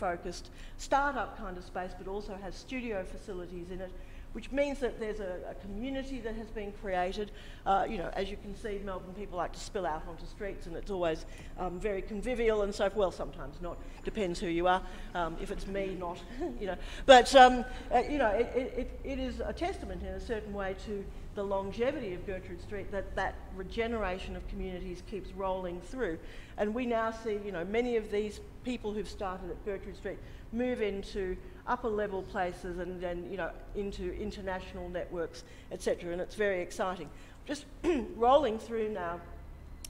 focused start-up kind of space, but also has studio facilities in it, which means that there's a community that has been created. You know, as you can see, Melbourne people like to spill out onto streets, and it's always very convivial and so forth. Well, sometimes not, depends who you are. If it's me, not, you know. But, you know, it is a testament in a certain way to the longevity of Gertrude Street, that regeneration of communities keeps rolling through. And we now see, you know, many of these people who've started at Gertrude Street move into upper level places and then, you know, into international networks, etc. And it's very exciting. Just rolling through now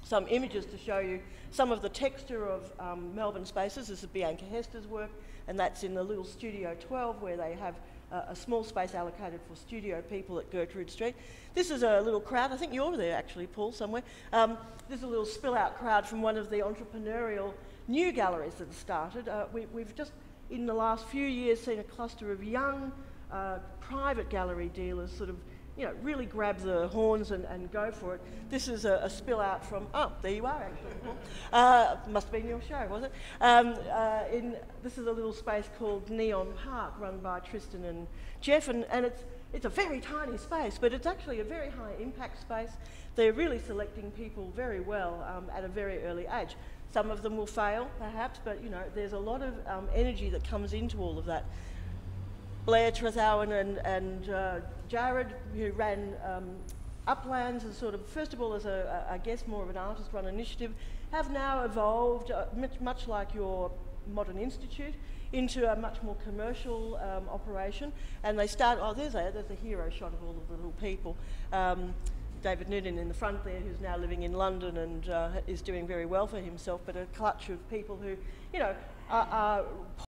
some images to show you some of the texture of Melbourne spaces. This is Bianca Hester's work, and that's in the little Studio 12, where they have a small space allocated for studio people at Gertrude Street. This is a little crowd. I think you're there actually, Paul, somewhere. This is a little spill-out crowd from one of the entrepreneurial new galleries that started. We've just, in the last few years, seen a cluster of young private gallery dealers sort of, you know, really grab the horns and go for it. This is a spill out from, oh, there you are actually. Must have been your show, was it? This is a little space called Neon Park, run by Tristan and Jeff, and it's a very tiny space, but it's actually a very high impact space. They're really selecting people very well at a very early age. Some of them will fail, perhaps, but, you know, there's a lot of energy that comes into all of that. Blair Trezowan and Jared, who ran Uplands as sort of, first of all, as I guess more of an artist-run initiative, have now evolved, much like your Modern Institute, into a much more commercial operation. And they start, oh, there's a hero shot of all of the little people. David Noonan in the front there, who's now living in London and is doing very well for himself, but a clutch of people who, you know, are